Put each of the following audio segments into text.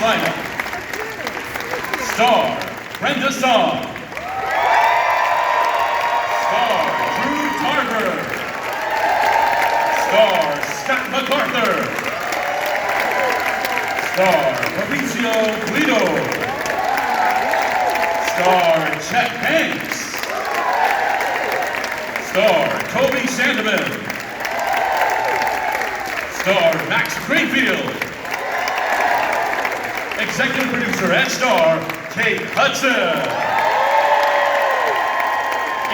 final. Star Brenda Song. Star Tarver. Star MacArthur. Star Fabrizio Guido. Star Chet. Star Toby Sandeman. Star Greenfield. Executive producer and star Hudson.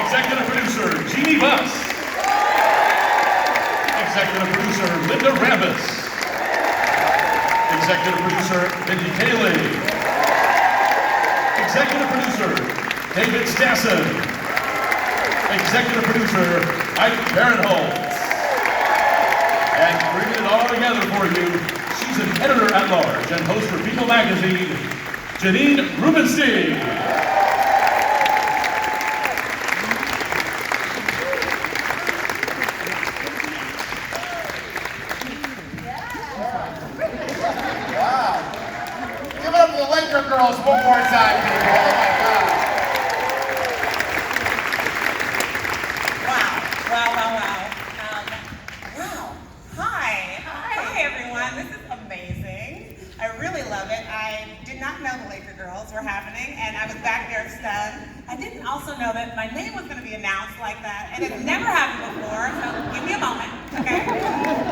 Executive producer Jeanie. Executive producer Rambis. Executive producer Mindy Kaling. Executive producer Stassen. Executive producer Barinholtz. And bringing it all together for you, she's an editor-at-large and host for People Magazine, Jeanie. Girls, one more time, people. Oh my God. Wow. Hi, everyone. This is amazing. I really love it. I did not know the Laker Girls were happening, and I was back there stunned. I didn't also know that my name was going to be announced like that, and it's never happened before, so give me a moment, okay?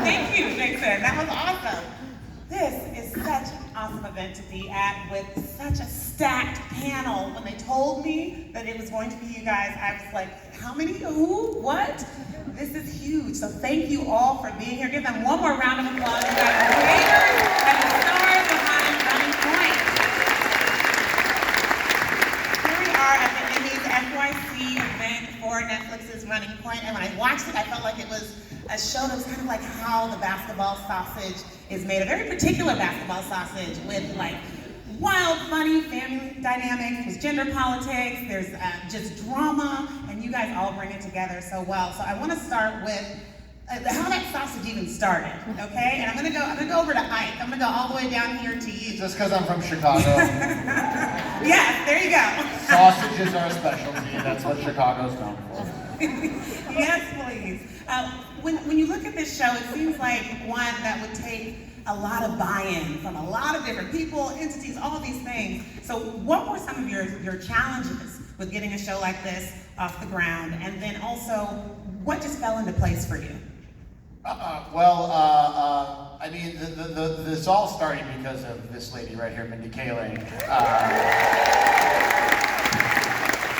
Thank you, Jason. That was awesome. This is such an awesome event to be at with such a stacked panel. When they told me that it was going to be you guys, I was like, how many? Who? What? This is huge. So thank you all for being here. Give them one more round of applause. You guys are the creators and the stars behind Running Point. Here we are at the Emmys NYC event for Netflix's Running Point, and when I watched it, I felt like it was a show that was kind of like how the basketball sausage is made, a very particular basketball sausage with like wild, funny family dynamics, there's gender politics, there's just drama, and you guys all bring it together so well. So I want to start with how that sausage even started, okay? And I'm gonna go over to Ike. I'm gonna go all the way down here to you. Just because I'm from Chicago. Yeah, there you go. Sausages are a specialty. That's what Chicago's known for. Yes, please. When you look at this show, it seems like one that would take a lot of buy-in from a lot of different people, entities, all these things. So what were some of your challenges with getting a show like this off the ground? And then also, what just fell into place for you? I mean, this all started because of this lady right here, Mindy Kaling.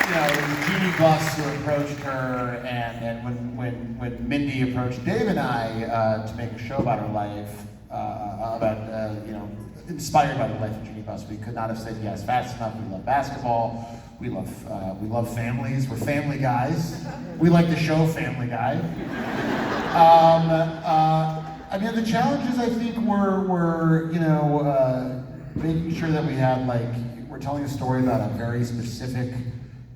You know, it was Jeanie Bus who approached her, and when Mindy approached Dave and I to make a show about her life, inspired by the life of Jeanie Bus, we could not have said yes fast enough. We love basketball. We love families. We're family guys. We like the show Family Guy. I mean, the challenges I think were making sure that we had we're telling a story about a very specific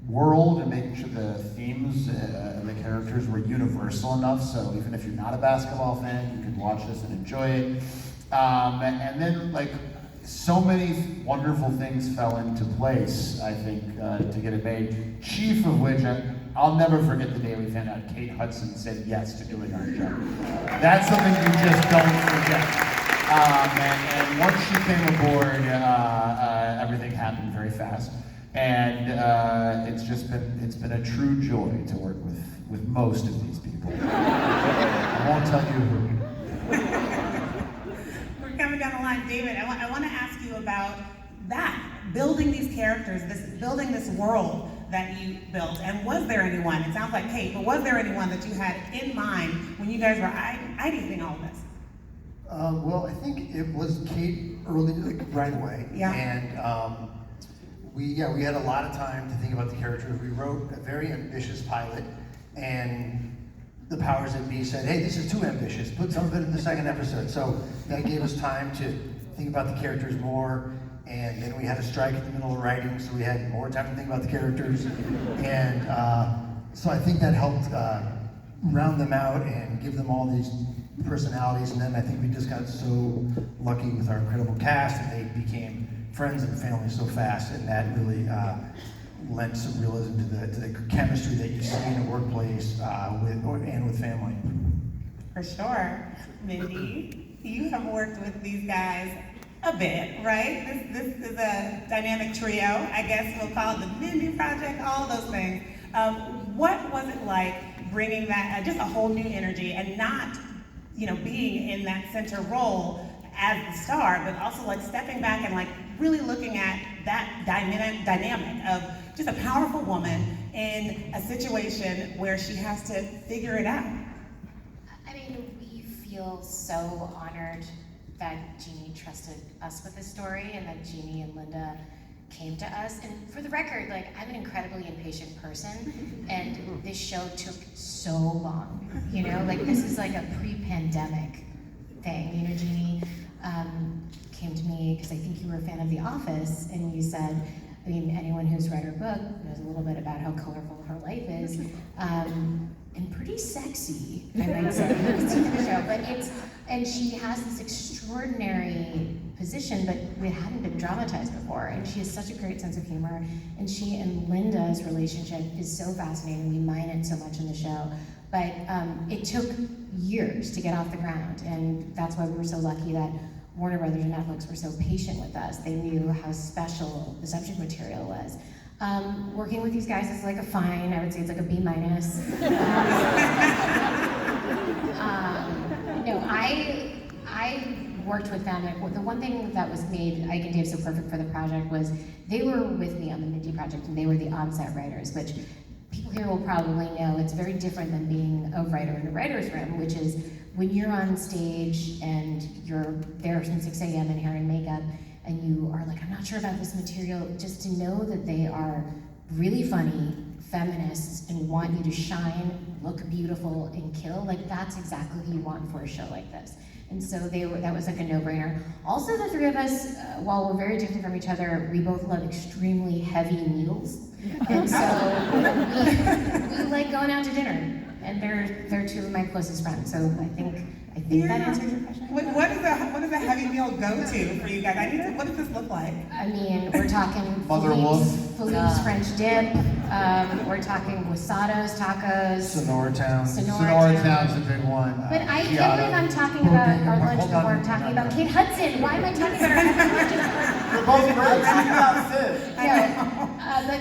world and making sure the themes and the characters were universal enough, so even if you're not a basketball fan, you can watch this and enjoy it. And then so many wonderful things fell into place, I think, to get it made. Chief of which, I'll never forget the day we found out Kate Hudson said yes to doing our show. That's something you just don't forget. And once she came aboard, everything happened very fast. And it's been a true joy to work with most of these people. I won't tell you who. We're coming down the line, David. I want to ask you about that, building these characters, building this world that you built. And was there anyone? It sounds like Kate, but was there anyone that you had in mind when you guys were ideating all of this? Well, I think it was Kate right away. Yeah. And we had a lot of time to think about the characters. We wrote a very ambitious pilot, and the powers that be said, hey, this is too ambitious, put some of it in the second episode. So that gave us time to think about the characters more, and then we had a strike in the middle of writing, so we had more time to think about the characters. And so I think that helped round them out and give them all these personalities, and then I think we just got so lucky with our incredible cast, and they became friends and family so fast, and that really lent some realism to the chemistry that you see in a workplace and with family. For sure. Mindy, you have worked with these guys a bit, right? This is a dynamic trio. I guess we'll call it the Mindy Project, all those things. What was it like bringing that, just a whole new energy, and not, being in that center role as the star, but also like stepping back and like really looking at that dynamic of just a powerful woman in a situation where she has to figure it out? I mean, we feel so honored that Jeanie trusted us with this story, and that Jeanie and Linda came to us. And for the record, like, I'm an incredibly impatient person, and this show took so long. Like, this is like a pre-pandemic thing. Jeanie came to me because I think you were a fan of The Office, and you said, I mean, anyone who's read her book knows a little bit about how colorful her life is, and pretty sexy, I might say. You haven't seen the show, but and she has this extraordinary position, but it hadn't been dramatized before, and she has such a great sense of humor, and she and Linda's relationship is so fascinating. We mine it so much in the show, but it took years to get off the ground, and that's why we were so lucky that Warner Brothers and Netflix were so patient with us. They knew how special the subject material was. Working with these guys is like a fine. I would say it's like a B-. I worked with them. The one thing that was made Ike and Dave so perfect for the project was they were with me on the Mindy project, and they were the on-set writers, which people here will probably know it's very different than being a writer in a writer's room, which is when you're on stage and you're there from 6 a.m. in hair and makeup, and you are like, I'm not sure about this material, just to know that they are really funny, feminists, and want you to shine, look beautiful, and kill, like that's exactly who you want for a show like this. And so that was like a no-brainer. Also, the three of us, while we're very different from each other, we both love extremely heavy meals. And so we like going out to dinner. And they're two of my closest friends. So I think that answers your question. What does a heavy meal go to for you guys? What does this look like? I mean, we're talking Mother Wolf. Philippe's French dip. We're talking Wasados, tacos. Sonora Town's a big one. But I can't believe I'm talking about our lunch before I'm talking about Kate Hudson. Why am I talking about her? We're both great. But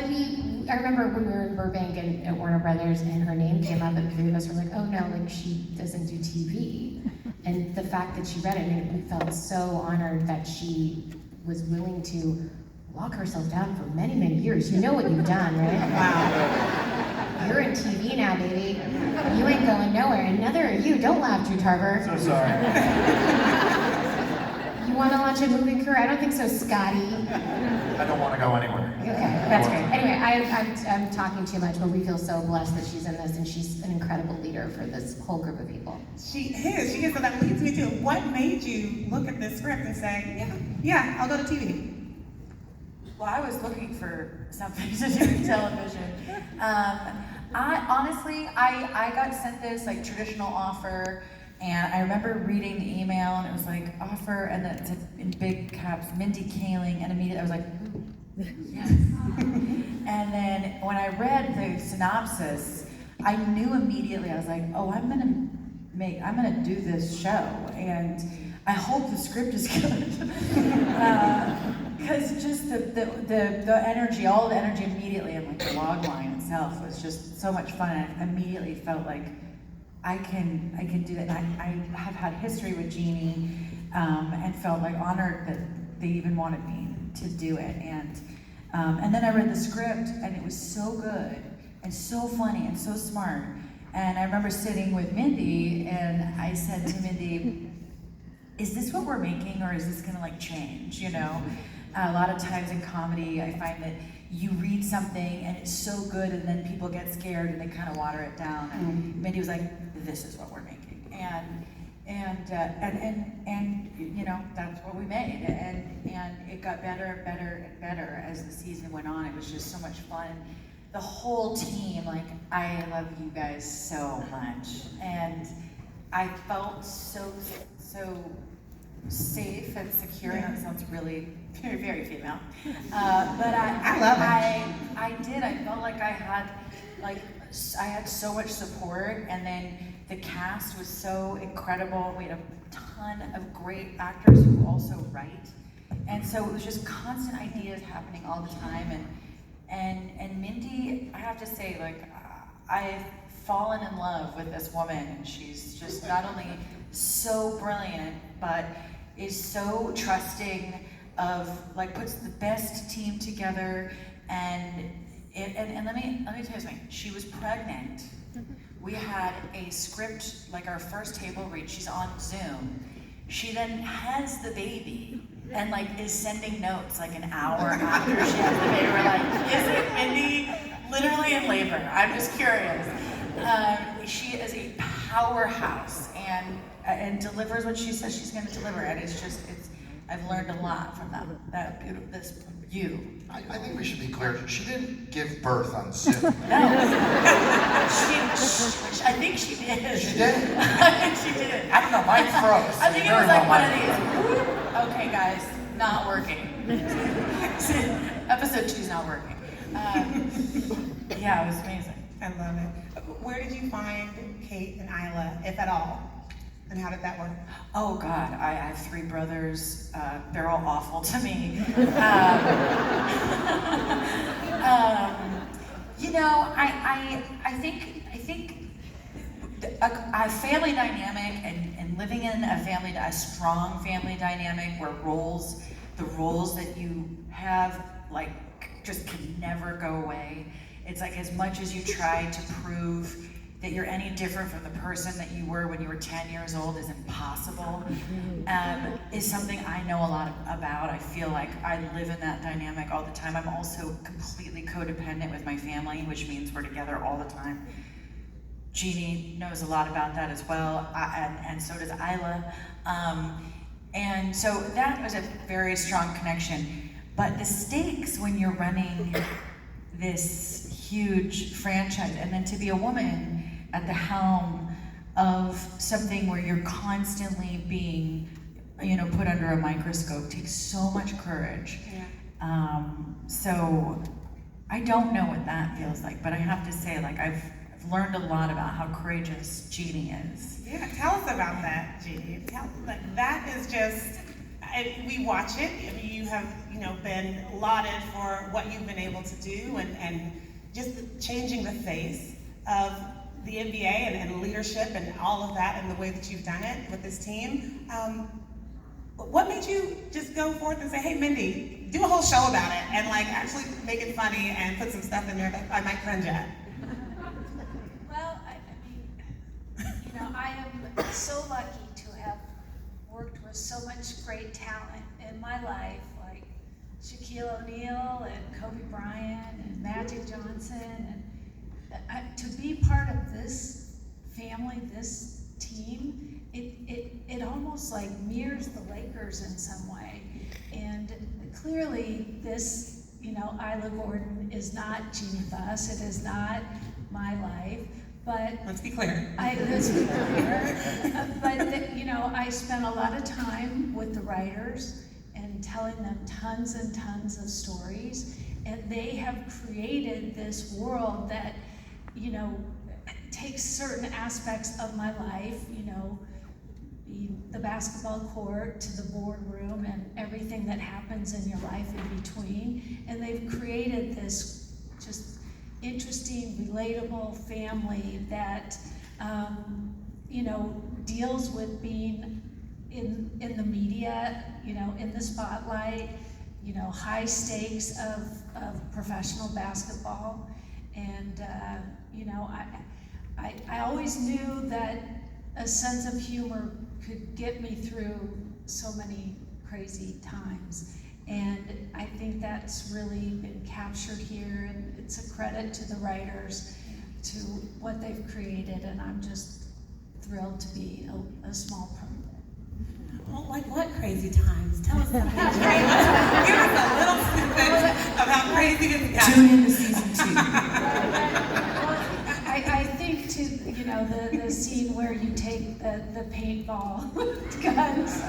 I remember when we were in Burbank and at Warner Brothers, and her name came up, and the three of us were like, oh no, like she doesn't do TV. And the fact that she read it, I mean, we felt so honored that she was willing to lock herself down for many, many years. You know what you've done, right? Wow. You're in TV now, baby. You ain't going nowhere, and neither are you. Don't laugh, Drew Tarver. So sorry. You want to launch a movie career? I don't think so, Scotty. I don't want to go anywhere. Okay, that's great. Anyway, I'm talking too much, but we feel so blessed that she's in this, and she's an incredible leader for this whole group of people. She is. So that leads me to, what made you look at this script and say, yeah, I'll go to TV? Well, I was looking for something to do in television. I honestly got sent this like traditional offer, and I remember reading the email, and it was like offer, and then it said in big caps, Mindy Kaling, and immediately I was like, ooh, yes. And then when I read the synopsis, I knew immediately, I was like, oh, I'm gonna do this show, and I hope the script is good. Because just the energy, all the energy immediately, and like the log line itself was just so much fun. And I immediately felt like I can do that. And I have had history with Jeanie, and felt like honored that they even wanted me to do it. And then I read the script, and it was so good and so funny and so smart. And I remember sitting with Mindy, and I said to Mindy, is this what we're making, or is this gonna like change, you know? A lot of times in comedy, I find that you read something and it's so good, and then people get scared and they kind of water it down. And Mindy was like, this is what we're making. And you know, that's what we made. And it got better and better and better as the season went on. It was just so much fun. The whole team, like, I love you guys so much. And I felt so safe and secure. That sounds really very, very female. But I love it. I did. I felt like I had so much support, and then the cast was so incredible. We had a ton of great actors who also write, and so it was just constant ideas happening all the time. And Mindy, I have to say, like, I've fallen in love with this woman, and she's just not only so brilliant, but is so trusting of, like, puts the best team together. And let me tell you something. She was pregnant. We had a script, like our first table read. She's on Zoom. She then has the baby and, like, is sending notes like an hour after she has the baby. We're like, is it Mindy literally in labor? I'm just curious. She is a powerhouse and delivers what she says she's going to deliver, and I've learned a lot from that beautiful, this you. I think we should be clear. She didn't give birth on Zoom. No, I think she did. She did? I think she did. I don't know. Mine froze. I think it was like one of these. Okay, guys, not working. Episode 2's not working. Yeah, it was amazing. I love it. Where did you find Kate and Isla, if at all? And how did that work? Oh God, I have 3 brothers. They're all awful to me. You know, I think a family dynamic and living in a strong family dynamic where the roles that you have, like, just can never go away. It's like, as much as you try to prove that you're any different from the person that you were when you were 10 years old is impossible, is something I know a lot about. I feel like I live in that dynamic all the time. I'm also completely codependent with my family, which means we're together all the time. Jeanie knows a lot about that as well, and so does Isla. And so that was a very strong connection. But the stakes when you're running this huge franchise, and then to be a woman at the helm of something where you're constantly being, put under a microscope, takes so much courage. Yeah. So I don't know what that feels like, but I have to say, like, I've learned a lot about how courageous Jeanie is. Yeah, tell us about that, Jeanie. That is just, we watch it. I mean, you have, been lauded for what you've been able to do, and just changing the face of the NBA and leadership and all of that, and the way that you've done it with this team. What made you just go forth and say, hey, Mindy, do a whole show about it, and, like, actually make it funny and put some stuff in there that I might cringe at? Well, I am so lucky to have worked with so much great talent in my life, like Shaquille O'Neal and Kobe Bryant and Magic Johnson, and to be part of this family, this team, it almost like mirrors the Lakers in some way. And clearly this, Isla Gordon is not Jeanie Buss, it is not my life, but Let's be clear. let's be clear. But I spent a lot of time with the writers and telling them tons and tons of stories, and they have created this world that, takes certain aspects of my life, the basketball court to the boardroom and everything that happens in your life in between, and they've created this just interesting, relatable family that deals with being in the media, in the spotlight, high stakes of professional basketball. And I always knew that a sense of humor could get me through so many crazy times. And I think that's really been captured here, and it's a credit to the writers, to what they've created, and I'm just thrilled to be a small part of it. Well, like what crazy times? Tell us something. Give us a little snippet of how crazy it's got. Tune in to season 2. I think the scene where you take the the paintball guns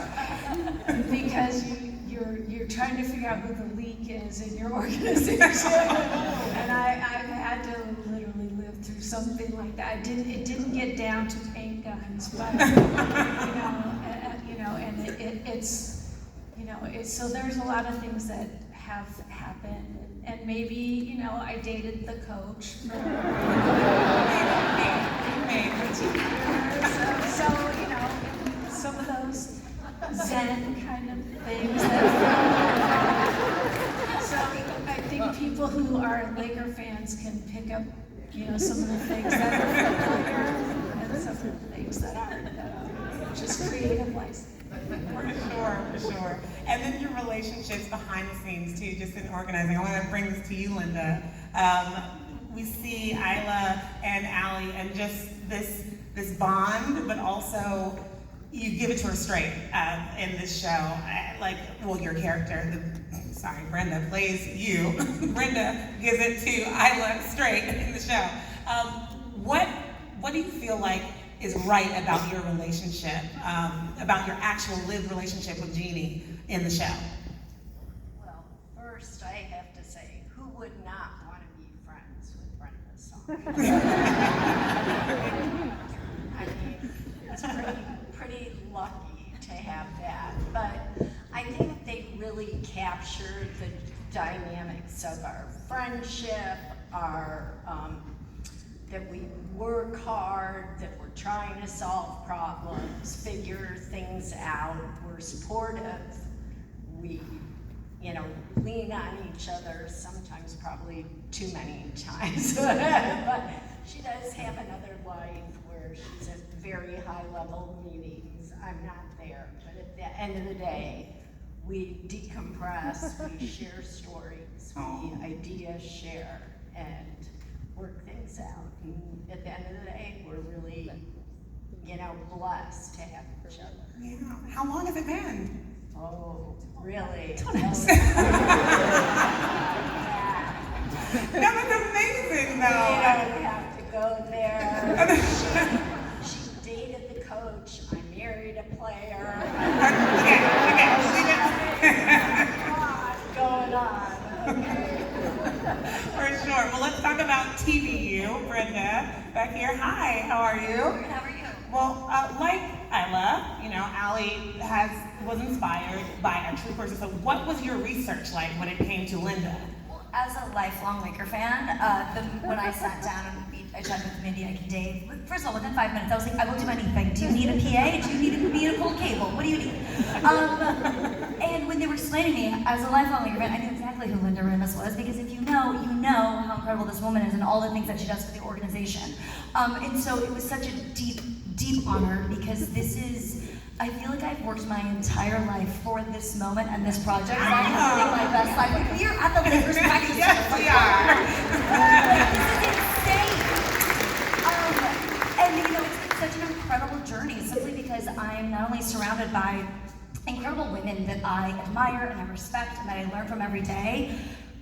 because you're trying to figure out who the leak is in your organization. And I've had to literally live through something like that. It didn't get down to paint guns, but so there's a lot of things that have happened, and maybe I dated the coach for so some of those Zen kind of things. So I think people who are Laker fans can pick up some of the things that are familiar and some of the things that aren't. Just creative license. For sure. And then your relationships behind the scenes too, just in organizing. I want to bring this to you, Linda. We see Isla and Allie and just this bond, but also you give it to her straight in this show. Your character, Brenda plays you. Brenda gives it to Isla straight in the show. What do you feel like is right about your relationship, about your actual lived relationship with Jeanie in the show? Well, first I have to say, who would not want to be friends with Brenda Song? I mean, it's pretty lucky to have that, but I think they really captured the dynamics of our friendship, that we work hard, that we're trying to solve problems, figure things out, we're supportive, we, lean on each other, sometimes probably too many times, but she does have another life where she's at very high level meetings. I'm not there, but at the end of the day, we decompress, we share stories, we idea share, and work things out. And at the end of the day, we're really, blessed to have each other. Yeah. How long has it been? Oh, really? No, that's amazing, though. Yeah, we have to go there. She dated the coach. I married a player. Okay, Going on. Okay. for sure. Well, let's talk about TV You, Brenda, back here. Hi, how are you? How are you? Well, like Isla, Allie was inspired by a true person. So what was your research like when it came to Linda? As a lifelong Laker fan, when I sat down and I chatted with Mindy and Dave, first of all, within 5 minutes, I was like, I will do anything. Do you need a PA? Do you need me to pull cable? What do you need? And when they were explaining me, as a lifelong Laker fan, I knew exactly who Linda Rambis was, because if you know how incredible this woman is and all the things that she does for the organization. And so it was such a deep honor, because this is, I feel like I've worked my entire life for this moment and this project. So I'm living my best life. Like, we are at the Lakers practice. Yes, we are. This is insane. And it's been such an incredible journey, simply because I'm not only surrounded by incredible women that I admire and I respect and that I learn from every day,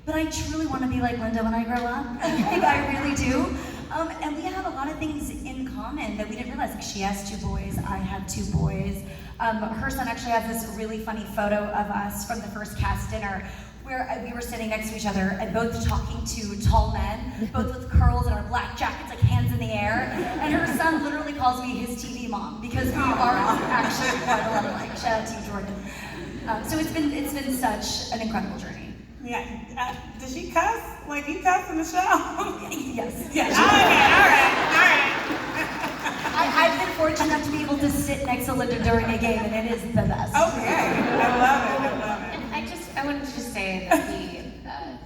but I truly want to be like Linda when I grow up. Like, I really do. And we have a lot of things in common that we didn't realize. Like, she has 2 boys, I have 2 boys. Her son actually has this really funny photo of us from the first cast dinner where we were sitting next to each other and both talking to tall men, both with curls and our black jackets, like hands in the air. And her son literally calls me his TV mom, because we are actually quite a lot alike. Shout out to you, Jordan. So it's been such an incredible journey. Yeah. Does she cuss? Like, you cuss in the show? Yes. Yeah. Okay. All right. I've been fortunate enough to be able to sit next to Linda during a game, and it is the best. Okay. I love it. And I wanted to just say that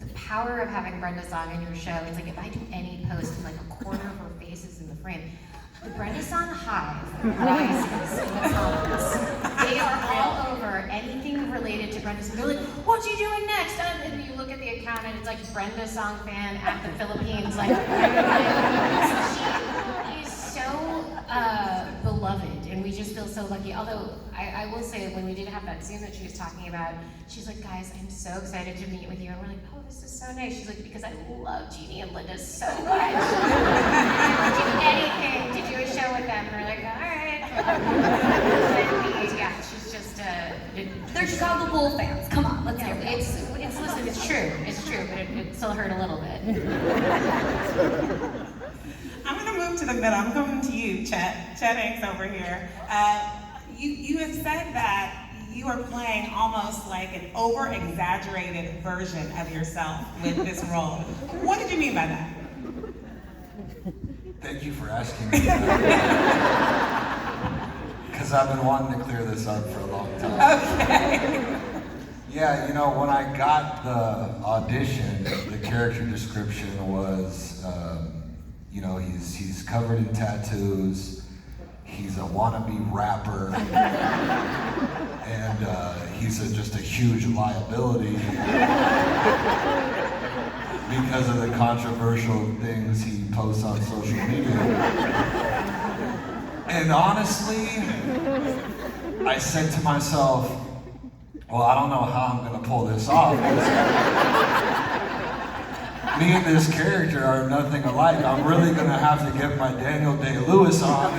the power of having Brenda Song in your show is, like, if I do any post and like a quarter of her face is in the frame, the Brenda Song hive rises in the comments. They are all over anything related to Brenda Song. They're like, "What you doing next?" And you look at the account and it's like Brenda Song fan at the Philippines. Like, she is so beloved, and we just feel so lucky. Although I will say, when we did have that scene that she was talking about, she's like, "Guys, I'm so excited to meet with you." And we're like, "Oh, this is so nice." She's like, "Because I love Jeanie and Linda so much. I would do anything to do a show with them." And we're like, "All right." Yeah, she's just They're Chicago Bull fans. Come on, let's hear it. listen, it's true, but it still hurt a little bit. I'm gonna move to the middle. I'm coming to you, Chet. Chet Hanks over here. You have said that you are playing almost like an over-exaggerated version of yourself with this role. What did you mean by that? Thank you for asking me that. Because I've been wanting to clear this up for a long time. Okay. Yeah, you know, when I got the audition, the character description was, you know, he's covered in tattoos, he's a wannabe rapper, and he's just a huge liability because of the controversial things he posts on social media. And honestly, I said to myself, well, I don't know how I'm gonna pull this off. Me and this character are nothing alike. I'm really gonna have to get my Daniel Day-Lewis on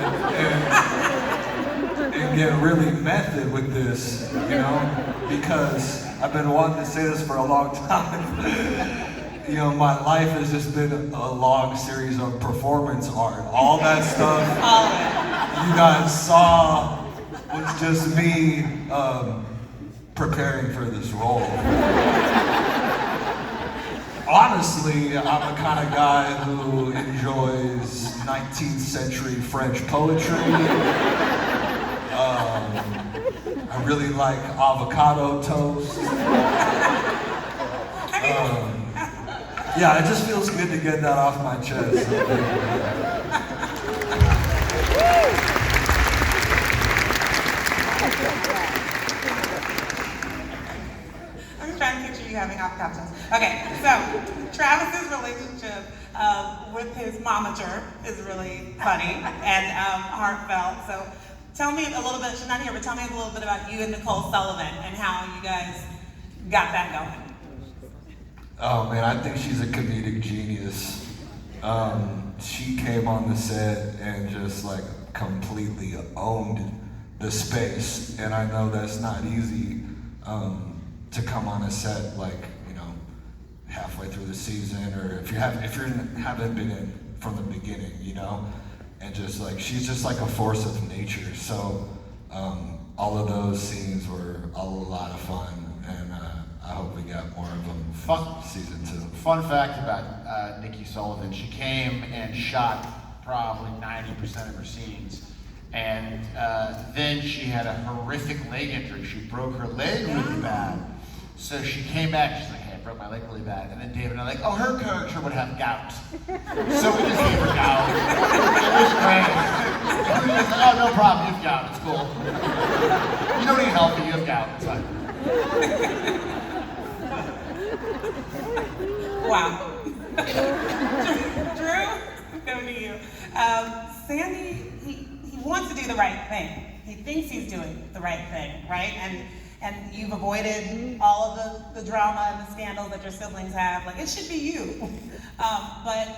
and get really method with this, you know? Because I've been wanting to say this for a long time. You know, my life has just been a long series of performance art. All that stuff you guys saw was just me preparing for this role. Honestly, I'm the kind of guy who enjoys 19th century French poetry. I really like avocado toast. Yeah, it just feels good to get that off my chest. I'm just trying to picture you having avocado toast. Okay, so Travis's relationship with his momager is really funny and heartfelt. So tell me a little bit, she's not here, but tell me a little bit about you and Nicole Sullivan and how you guys got that going. Oh man, I think she's a comedic genius. She came on the set and just like completely owned the space, and I know that's not easy to come on a set like, you know, halfway through the season, or if you haven't been in from the beginning, you know, and just like she's just like a force of nature. So all of those scenes were a lot of fun, and I hope we got more of them for season 2. Fun fact about Nikki Sullivan, she came and shot probably 90% of her scenes. And then she had a horrific leg injury. She broke her leg really bad. So she came back, she's like, hey, I broke my leg really bad. And then David and I were like, oh, her character would have gout. So we just gave her gout. It was great. We were just like, oh, no problem, you have gout, it's cool. You don't need help, but you have gout, it's fine. Wow. Drew, coming to you. Sandy, he wants to do the right thing. He thinks he's doing the right thing, right? And you've avoided all of the drama and the scandals that your siblings have. Like, it should be you. But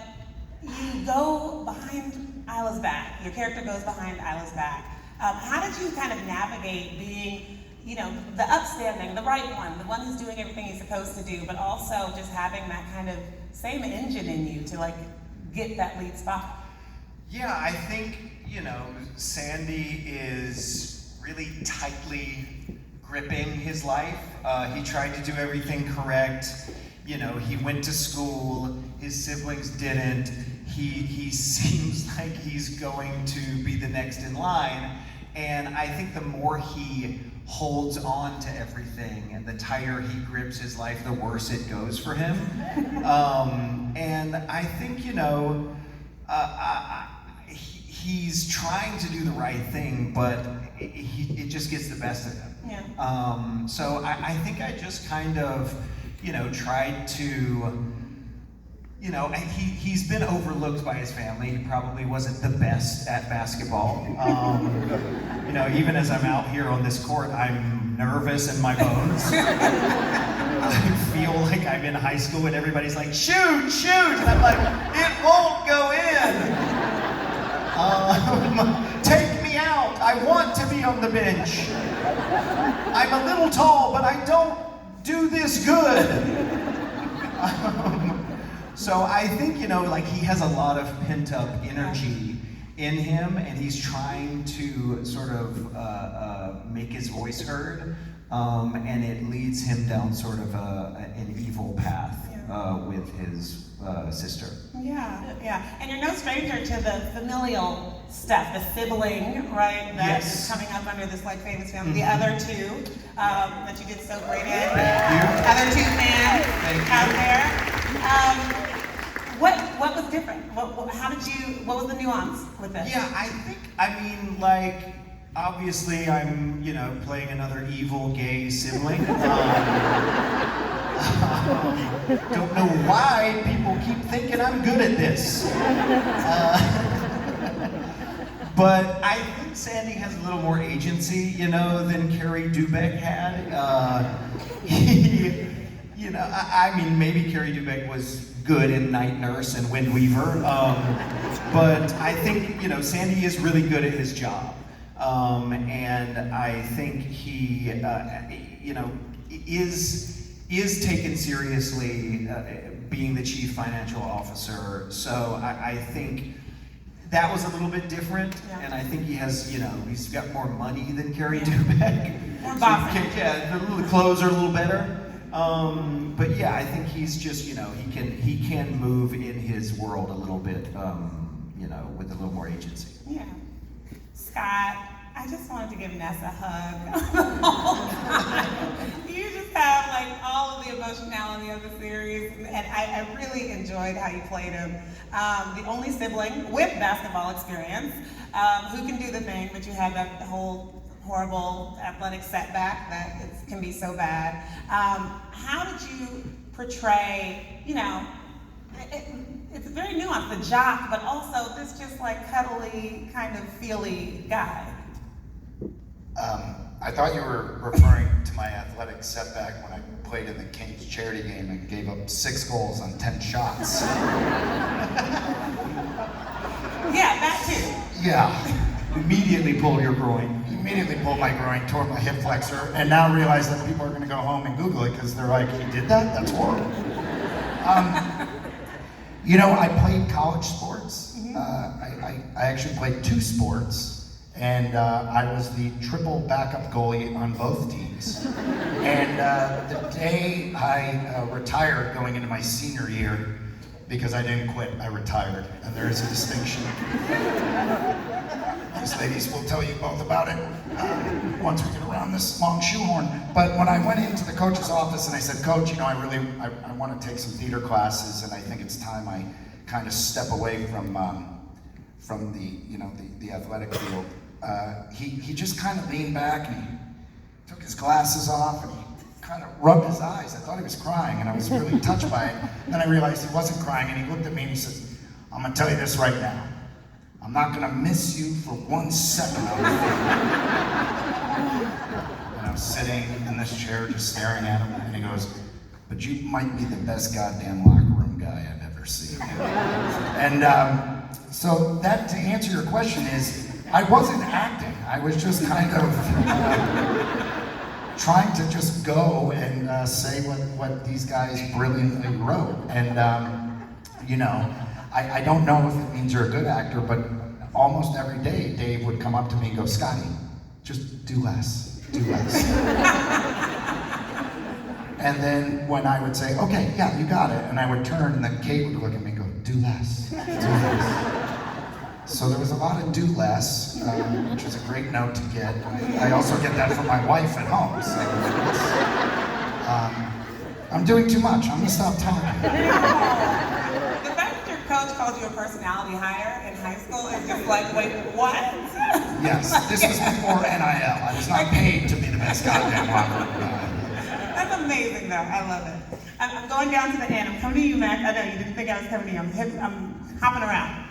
you go behind Isla's back. Your character goes behind Isla's back. How did you kind of navigate being, you know, the upstanding, the right one who's doing everything he's supposed to do, but also just having that kind of same engine in you to like get that lead spot? Yeah, I think, you know, Sandy is really tightly gripping his life. He tried to do everything correct. You know, he went to school, his siblings didn't. He seems like he's going to be the next in line. And I think the more he holds on to everything and the tighter he grips his life, the worse it goes for him. And I think, you know, he's trying to do the right thing, but it just gets the best of him. Yeah. So I think I just kind of, you know, tried to, you know, he's been overlooked by his family. He probably wasn't the best at basketball. You know, even as I'm out here on this court, I'm nervous in my bones. I feel like I'm in high school and everybody's like, shoot, shoot! And I'm like, it won't go in! Take me out! I I want to be on the bench. I'm a little tall, but I don't do this good. So I think, like he has a lot of pent-up energy in him, and he's trying to sort of make his voice heard, and it leads him down sort of an evil path with his sister. Yeah. And you're no stranger to the familial stuff, the sibling, right? That is coming up under this like famous family. The other two that you did so great in. Thank you. Other two fans out there. What was different? What was the nuance with this? Yeah, obviously I'm, playing another evil gay sibling. Don't know why people keep thinking I'm good at this. But I think Sandy has a little more agency, than Carrie Dubek had. Maybe Carrie Dubek was good in Night Nurse and Wind Weaver, but I think, Sandy is really good at his job. And I think he, is taken seriously being the chief financial officer. So I think that was a little bit different, and I think he has, he's got more money than Carrie Dubek. More bossy. The clothes are a little better. But yeah, I think he's just, he can move in his world a little bit, with a little more agency. Yeah. Scott, I just wanted to give Ness a hug. You just have all of the emotionality of the series, and I really enjoyed how you played him. The only sibling with basketball experience, who can do the thing, but you had that whole horrible athletic setback that it can be so bad. How did you portray, it's very nuanced, the jock, but also this just cuddly, kind of feely guy. I thought you were referring to my athletic setback when I played in the Kings charity game and gave up 6 goals on 10 shots. Yeah, that too. Yeah. Immediately pulled your groin. Immediately pulled my groin, tore my hip flexor, and now realize that people are going to go home and Google it because they're like, "You did that? That's horrible." I played college sports. I actually played 2 sports, and I was the triple backup goalie on both teams. And the day I retired going into my senior year, because I didn't quit, I retired, and there is a distinction. These ladies will tell you both about it once we get around this long shoehorn. But when I went into the coach's office and I said, "Coach, I want to take some theater classes, and I think it's time I kind of step away from the athletic field." He just kind of leaned back and he took his glasses off and he kind of rubbed his eyes. I thought he was crying, and I was really touched by it. Then I realized he wasn't crying, and he looked at me and he says, "I'm gonna tell you this right now. I'm not gonna miss you for 1 second on the field." And I was sitting in this chair just staring at him, and he goes, "But you might be the best goddamn locker room guy I've ever seen." And so that, to answer your question, is I wasn't acting. I was just kind of trying to just go and say what these guys brilliantly wrote. And I don't know if it means you're a good actor, but almost every day Dave would come up to me and go, "Scotty, just do less, do less." And then when I would say, "Okay, yeah, you got it," and I would turn, and then Kate would look at me and go, "Do less, do less." So there was a lot of do less, which is a great note to get. I also get that from my wife at home. So I'm doing too much. I'm gonna stop talking. The fact that your coach called you a personality hire in high school is just wait, what? Yes, this was before NIL. I was not paid to be the best goddamn locker room guy. That's amazing, though. I love it. I'm going down to the end. I'm coming to you, Mac. I know you didn't think I was coming to you. I'm hopping around.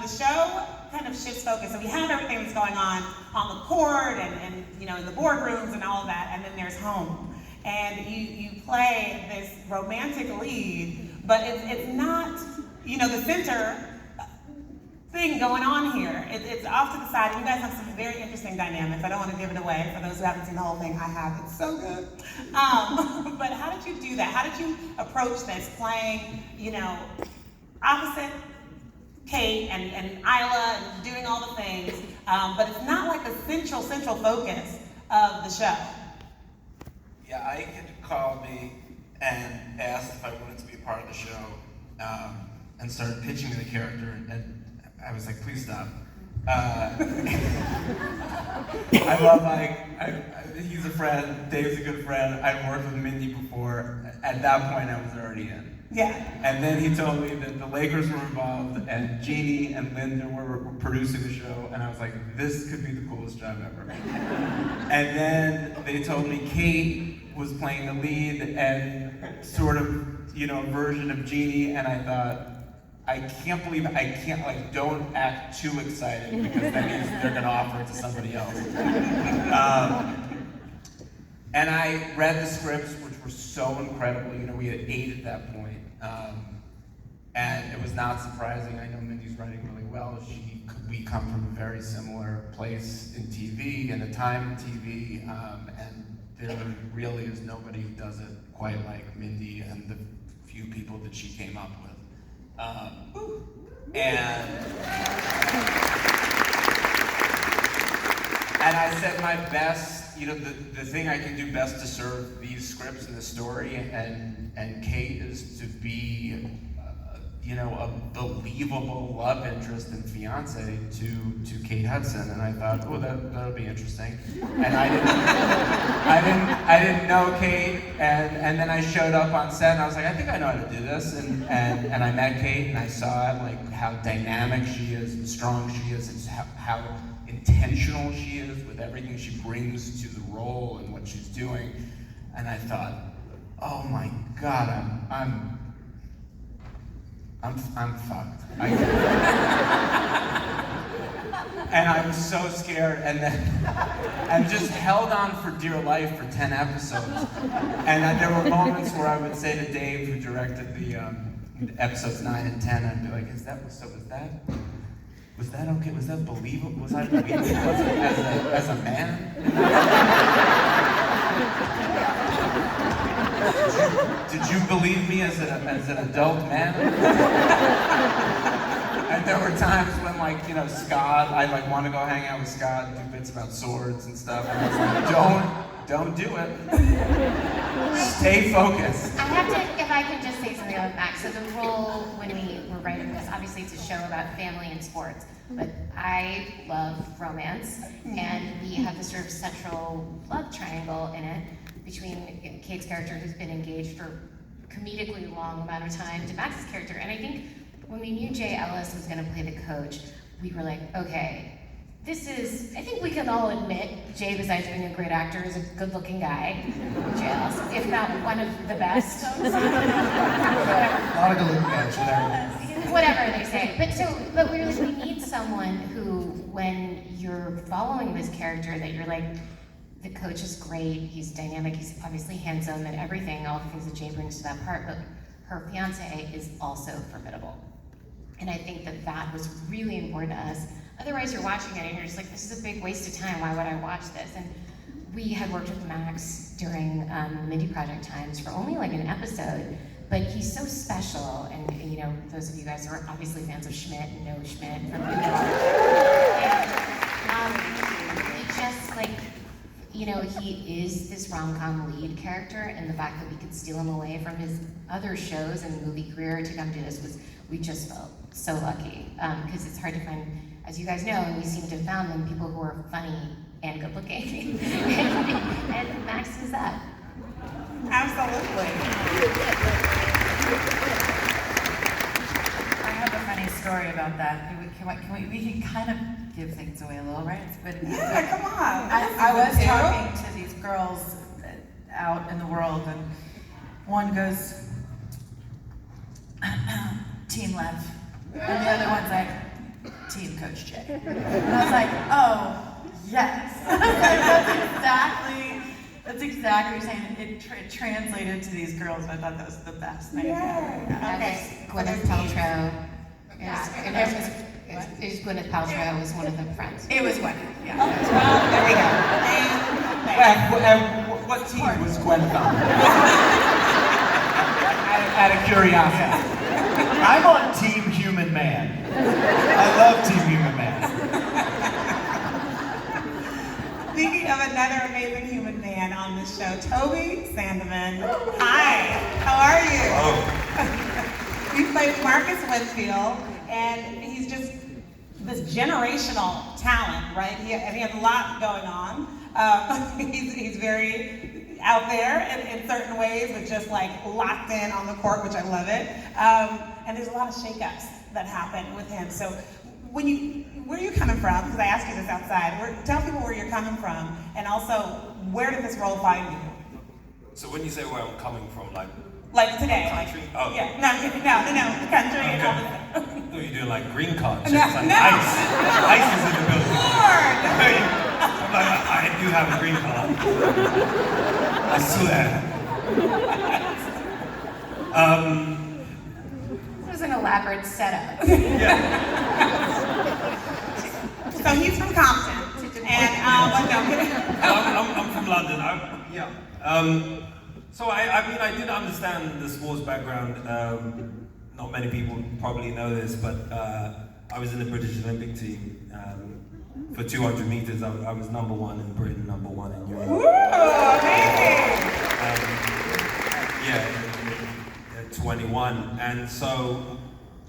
The show kind of shifts focus. So we have everything that's going on the court and in the boardrooms and all of that, and then there's home. And you play this romantic lead, but it's not, the center thing going on here. It's off to the side, and you guys have some very interesting dynamics. I don't want to give it away. For those who haven't seen the whole thing, I have. It's so good. But how did you do that? How did you approach this, playing, you know, opposite Kate and Isla and doing all the things, but it's not like the central focus of the show. Yeah, Ike called me and asked if I wanted to be a part of the show, and started pitching me the character, and I was like, please stop. I love Ike. He's a friend. Dave's a good friend. I'd worked with Mindy before. At that point, I was already in. Yeah. And then he told me that the Lakers were involved, and Jeanie and Linda were producing the show, and I was like, this could be the coolest job ever. And then they told me Kate was playing the lead and sort of, you know, a version of Jeanie, and I thought, I can't believe I can't, like, don't act too excited because that means they're gonna offer it to somebody else. And I read the scripts, which were so incredible. You know, we had 8 at that point. And it was not surprising. I know Mindy's writing really well. We come from a very similar place in TV and a time in TV, and there really is nobody who does it quite like Mindy and the few people that she came up with. And I said my best, you know, the thing I can do best to serve these scripts and the story and Kate is to be, you know, a believable love interest and fiance to Kate Hudson. And I thought, oh, that'll be interesting. And I didn't know Kate, and then I showed up on set and I was like, I think I know how to do this. And I met Kate and I saw like how dynamic she is and strong she is, and how intentional she is with everything she brings to the role and what she's doing. And I thought, oh my God, I'm fucked. And I was so scared, and just held on for dear life for 10 episodes. And there were moments where I would say to Dave, who directed the episodes 9 and 10, I'd be like, was that okay? Was that believable? Was I believable as a man? Did you believe me as an adult man? And there were times when, like, you know, Scott, I'd like want to go hang out with Scott and do bits about swords and stuff, and I was like, don't do it. Stay focused. I have to, if I can just say something about Max. So the role, when we were writing this, obviously it's a show about family and sports, but I love romance, and we have this sort of central love triangle in it between Kate's character, who's been engaged for a comedically long amount of time, to Max's character. And I think when we knew Jay Ellis was going to play the coach, we were like, okay, I think we can all admit, Jay, besides being a great actor, is a good-looking guy. Jay Ellis, if not one of the best. A lot of good-looking guys there. Whatever they say. But we were like, we need someone who, when you're following this character, that you're like, the coach is great, he's dynamic, he's obviously handsome and everything, all the things that Jay brings to that part, but her fiance is also formidable. And I think that was really important to us. Otherwise you're watching it and you're just like, this is a big waste of time, why would I watch this? And we had worked with Max during the Mindy Project times for only like an episode, but he's so special, and you know, those of you guys who are obviously fans of Schmidt and know Schmidt from he just like, you know, he is this rom-com lead character, and the fact that we could steal him away from his other shows and movie career to come do this we just felt so lucky. Because it's hard to find, as you guys know, and we seem to have found them, people who are funny and good looking. and Max is that. Absolutely. I have a funny story about that. We can kind of give things away a little, right? But yeah, come on. I was talking to these girls out in the world, and one goes, Team Lev, and the other one's like, Team Coach Jay. And I was like, oh, yes. That's exactly what you're saying. It translated to these girls, and I thought that was the best thing. Yeah. Okay. Gwyneth Paltrow. It's Gwyneth Paltrow was one of the friends. It was Gwyneth, yeah. Well, there we go. And What team was Gwyneth on? out of curiosity. I'm on Team Human Man. I love Team Human Man. speaking of another amazing human man on this show, Toby Sandeman. Hi, how are you? You played Marcus Winfield, and he's just this generational talent, right? He has a lot going on. He's very out there in certain ways, but just like locked in on the court, which I love it. And there's a lot of shakeups that happen with him. So where are you coming from? Because I asked you this outside. Tell people where you're coming from, and also where did this role find you? So when you say where I'm coming from, like today, country? Oh. Yeah, no, the country and all this. I thought you were doing like green card checks, No, like no. ICE. ICE is in the building. Lord! I'm like, I do have a green card. I swear. This was an elaborate setup. So he's from Compton, and I'm from London. So I did understand the sports background. Not many people probably know this, but I was in the British Olympic team. For 200 meters, I was number one in Britain, number one in Europe. Woo, amazing! At 21. And so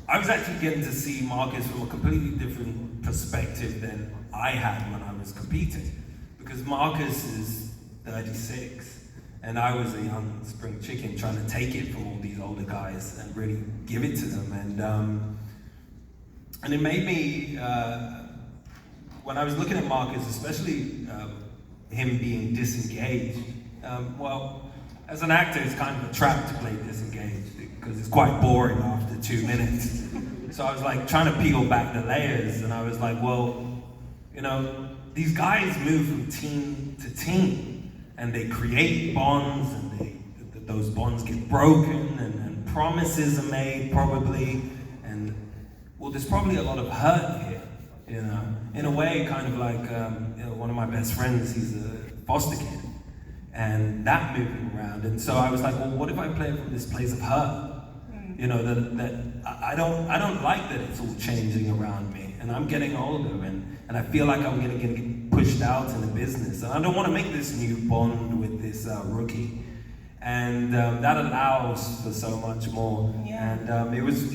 I was actually getting to see Marcus from a completely different perspective than I had when I was competing. Because Marcus is 36, and I was a young spring chicken trying to take it from all these older guys and really give it to them. And it made me, when I was looking at Marcus, especially him being disengaged, as an actor, it's kind of a trap to play disengaged because it's quite boring after 2 minutes. So I was like trying to peel back the layers, and I was like, these guys move from team to team, and they create bonds, and those bonds get broken, and promises are made probably, and there's probably a lot of hurt here, in a way, kind of like one of my best friends, he's a foster kid. And that moved me around, and so I was like, well, what if I play from this place of hurt? That I don't like that it's all changing around me, and I'm getting older, and I feel like I'm gonna get pushed out in the business, and I don't want to make this new bond with this rookie, and that allows for so much more. Yeah. And it was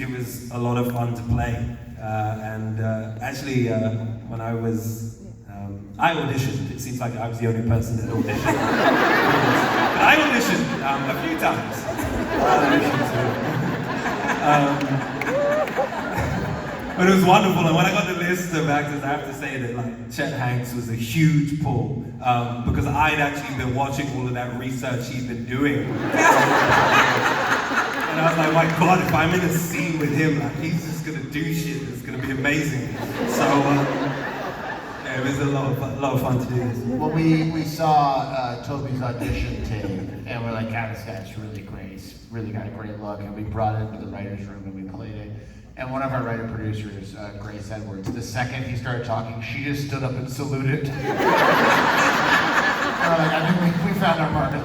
a lot of fun to play, actually when I was. I auditioned. It seems like I was the only person that auditioned. But I auditioned a few times. But it was wonderful, and when I got the list of actors, I have to say that Chet Hanks was a huge pull, because I'd actually been watching all of that research he'd been doing. And I was like, my God, if I'm in a scene with him, he's just gonna do shit that's gonna be amazing. So. It was a lot of fun to do this. Well, we saw Toby's audition tape, and we're like, God, this guy's really great. He's really got a great look, and we brought it into the writer's room and we played it. And one of our writer producers, Grace Edwards, the second he started talking, she just stood up and saluted. And we're like, I think we found our market.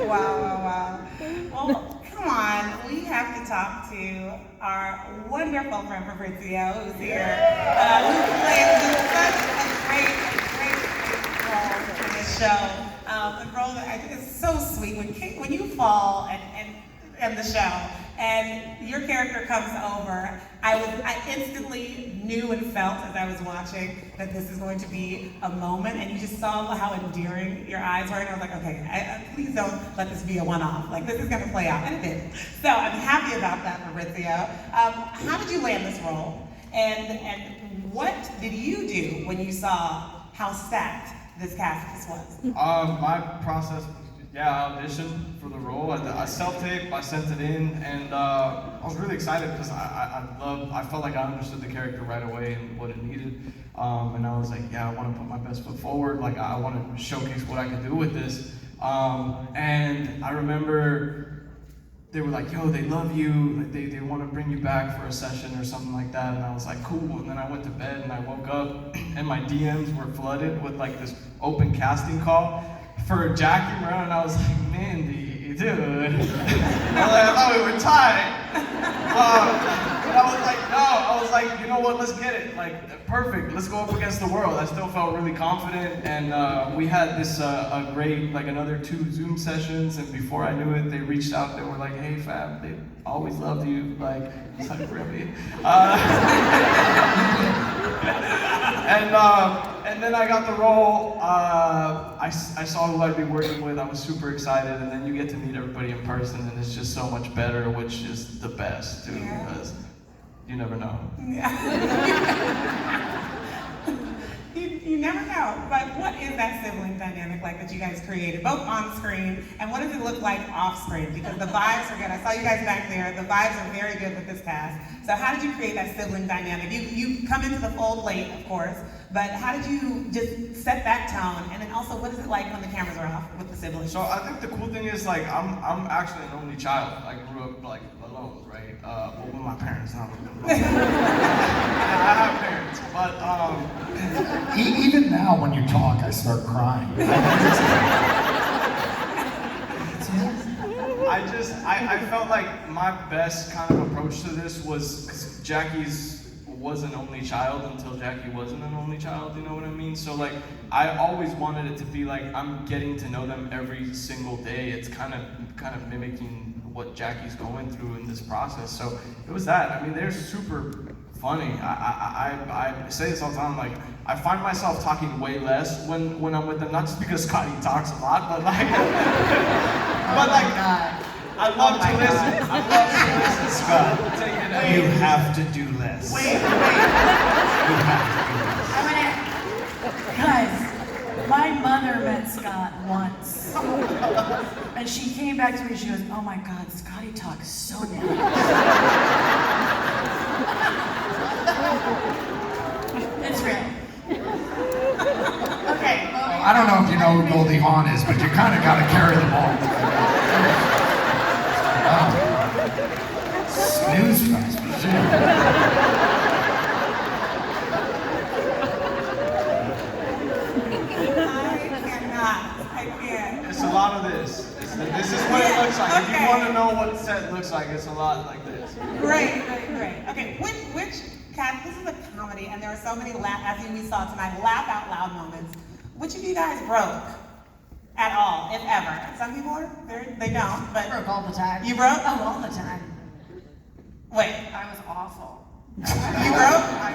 Wow. Well, come on, we have to talk to our wonderful friend Fabrizio, who's here, who plays such a great role in this show. A role that I think is so sweet. When you fall and the show, and your character comes over, I instantly knew and felt as I was watching that this is going to be a moment, and you just saw how endearing your eyes were, and I was like, okay, please don't let this be a one-off. This is gonna play out, and it did. So I'm happy about that, Fabrizio. How did you land this role? And what did you do when you saw how stacked this cast was? My process was, I auditioned for the role. I self-taped, I sent it in, and I was really excited because I felt like I understood the character right away and what it needed. And I was like, I want to put my best foot forward. I want to showcase what I can do with this. And I remember they were like, yo, they love you, like they want to bring you back for a session or something like that. And I was like, cool. And then I went to bed and I woke up and my DMs were flooded with like this open casting call for Jackie Brown. And I was like, Mindy, dude. I thought we were tied. But I was like, no. I was like, you know what? Let's get it. Like, perfect. Let's go up against the world. I still felt really confident, and we had this a great, like, another 2 Zoom sessions. And before I knew it, they reached out. They were like, hey, Fab, they always loved you. Like, it's like really. And then I got the role. I saw who I'd be working with. I was super excited, and then you get to meet everybody in person, and it's just so much better, which is the best, dude. Yeah. Because you never know. Yeah. you never know. But what is that sibling dynamic like that you guys created, both on screen, and what does it look like off screen? Because the vibes are good. I saw you guys back there. The vibes are very good with this cast. So how did you create that sibling dynamic? You come into the fold late, of course, but how did you just set that tone? And then also, what is it like when the cameras are off with the siblings? So I think the cool thing is, like, I'm actually an only child. I grew up like alone, right? Well, with my parents, not with them. I have parents, but Even now, when you talk, I start crying. I felt like my best kind of approach to this was, because Jackie's was an only child until Jackie wasn't an only child, you know what I mean? So like, I always wanted it to be like, I'm getting to know them every single day. It's kind of mimicking what Jackie's going through in this process. So it was that. I mean, they're super funny. I say this all the time, like, I find myself talking way less when I'm with them, not just because Scotty talks a lot, but like, I love to listen. I love to listen, Scott. You have to do less. Wait. You have to do less. Guys, my mother met Scott once. And she came back to me and she goes, oh my God, Scotty talks so much. It's real. Okay. I don't know if you know who Goldie Hawn is, but you kind of got to carry the ball. Snooze fest for sure. I can't. It's a lot of this. This is what it looks like. If you want to know what set looks like, it's a lot like this. Great. Okay, which cast, this is a comedy, and there are so many as we saw tonight, laugh out loud moments. Which of you guys broke at all, if ever? Some people are, they don't, but. I broke all the time. You broke? Oh, all the time. Wait. I was awful. You broke? I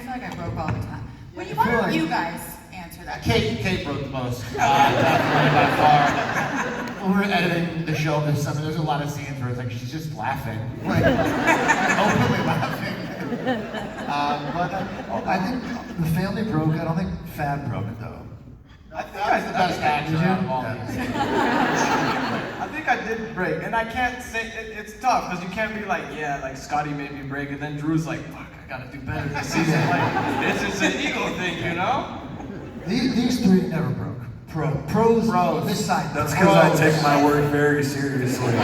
feel like I broke all the time. Well, why don't you guys answer that? Kate broke the most, definitely by far. When we were editing the show this summer, there's a lot of scenes where it's like she's just laughing, like openly laughing. But I think the family broke. I don't think Fab broke it though. I think That was the best actor out of all these. I think I did break, and I can't say it's tough because you can't be like, yeah, like Scotty made me break, and then Drew's like, fuck, I gotta do better this season. Like, this is an ego thing, you know? These three never broke. Pros. This side. That's because I take my work very seriously.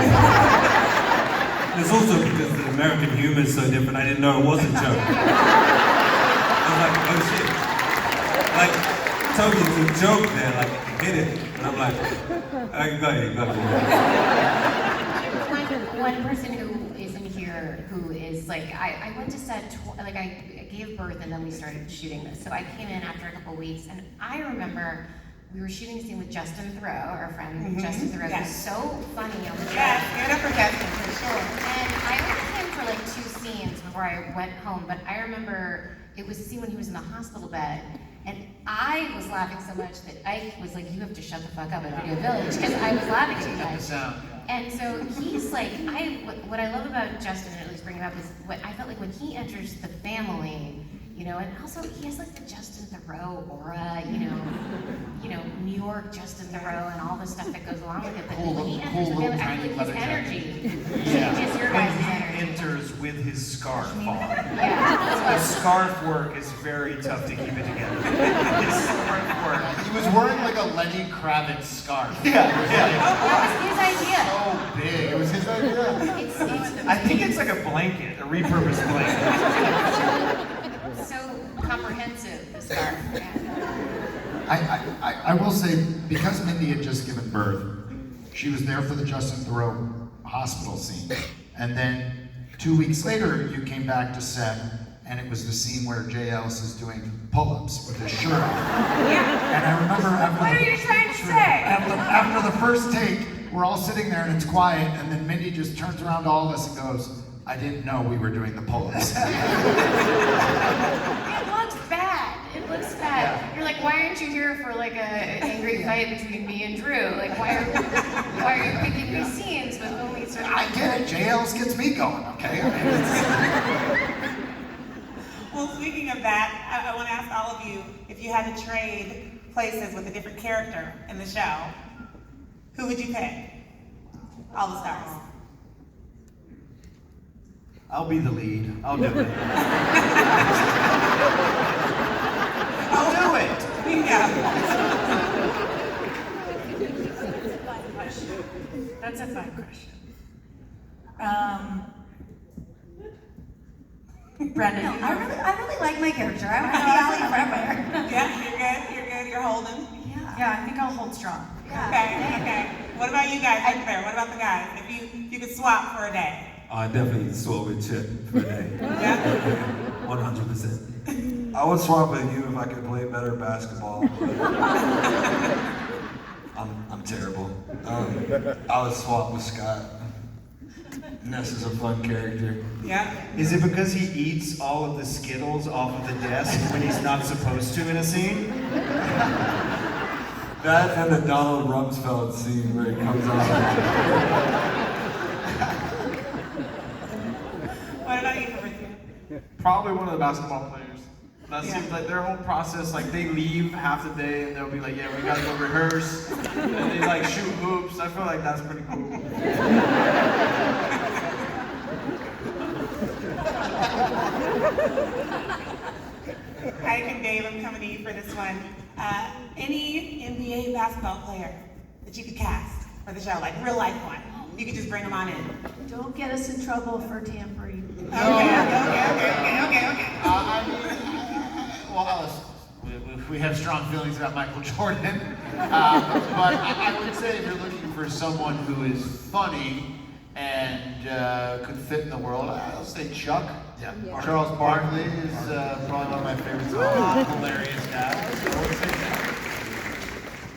It's also because the American humor is so different, I didn't know it was a joke. I was like, oh shit. Like, Toby, it's a joke there, like, hit it. And I'm like, go ahead. One person who isn't here, who is like, I went to set, I gave birth and then we started shooting this. So I came in after a couple weeks, and I remember we were shooting a scene with Justin Thoreau, our friend Justin Thoreau, who's so funny on the show. Yes, give it up for Justin, for sure. And I only came for like 2 scenes before I went home, but I remember it was a scene when he was in the hospital bed, and I was laughing so much that Ike was like, you have to shut the fuck up at Video Village, because I was laughing too much. And so he's like, what I love about Justin, and at least bringing him up, is what I felt like when he enters the family, you know, and also he has like the Justin Thoreau aura, you know, New York Justin Thoreau and all the stuff that goes along with it. But when he enters the family, I feel like his energy changes your guys' energy. enters with his scarf on. Yeah. The scarf work is very tough to keep it together. His scarf work. He was wearing like a Lenny Kravitz scarf. Yeah. That was his idea. So big. It was his idea. It's I think it's like a blanket, a repurposed blanket. so comprehensive, the scarf. I will say, because Mindy had just given birth, she was there for the Justin Thoreau hospital scene. And then 2 weeks later, you came back to set, and it was the scene where Jay Ellis is doing pull-ups with his shirt off. Yeah. And I remember What are you trying to say? after the first take, we're all sitting there and it's quiet, and then Mindy just turns around to all of us and goes, I didn't know we were doing the pull-ups. It looks bad. You're like, why aren't you here for like a angry fight between me and Drew? Like, why are you picking these scenes with only certain? I get it, Jay Ellis gets me going, okay? Well, speaking of that, I want to ask all of you, if you had to trade places with a different character in the show, who would you pick? All the stars. I'll be the lead. I'll do it. I'll do it. That's a fun question. Brenda, No, you I really like my character. I want to be Allie forever. Yeah, you're good, you're holding. Yeah, I think I'll hold strong. Okay. What about you guys up there? What about the guys? If you could swap for a day. I definitely swap with Chet for a day. Yeah? 100%. I would swap with you if I could play better basketball. But I'm terrible. I would swap with Scott. Ness is a fun character. Yeah. Is it because he eats all of the Skittles off of the desk when he's not supposed to in a scene? That and the Donald Rumsfeld scene where he comes out. What about you, Fabrizio? Probably one of the basketball players. That Yeah. seems like their whole process, like they leave half the day and they'll be like, yeah, we gotta go rehearse. And they like shoot hoops. I feel like that's pretty cool. Hi, I'm Dave. I'm coming to you for this one. Any NBA basketball player that you could cast for the show, like real life one? You could just bring them on in. Don't get us in trouble for tampering. Okay. We have strong feelings about Michael Jordan, but I would say if you're looking for someone who is funny and could fit in the world, I'll say Chuck. Yeah. Charles Barkley is probably one of my favorites. Hilarious guy. So I would say Chuck.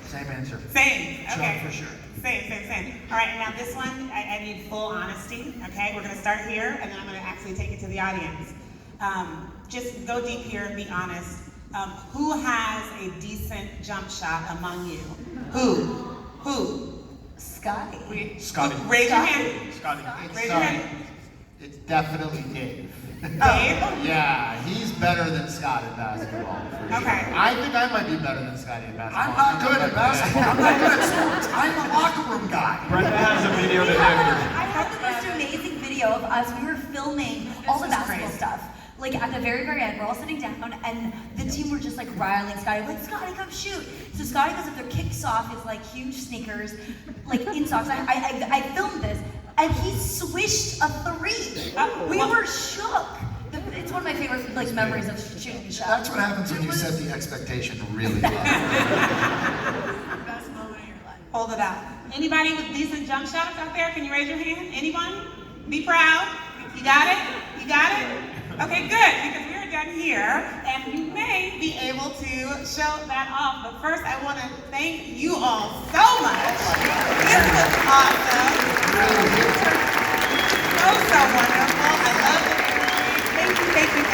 Same answer. Same. Okay. Chuck for sure. Same. All right, now this one, I need full honesty, okay? We're gonna start here, and then I'm gonna actually take it to the audience. Just go deep here and be honest. Who has a decent jump shot among you? Who? Scotty. Scotty. Raise your hand. Scotty. Raise your hand. It's definitely Dave. Dave? Yeah, he's better than Scott at basketball. For sure. Okay. I think I might be better than Scotty at basketball. I'm not good at basketball. I'm not good at sports. I'm a locker room guy. Brenda has a video detector. I had the most amazing video of us. We were filming all the basketball stuff. Like at the very end, we're all sitting down, and the team were just like riling Scotty, like, Scotty, come shoot. So Scotty goes up there, kicks off his like huge sneakers, like in socks. I filmed this, and he swished a three. We were shook. It's one of my favorite like memories of shooting the shot. That's what happens when you set the expectation really low. Best moment of your life. Hold it out. Anybody with decent jump shots out there? Can you raise your hand? Anyone? Be proud. You got it? Okay, good, because we're done here, and you may be able to show that off. But first, I want to thank you all so much. This was awesome. So wonderful. I love the energy. Thank you.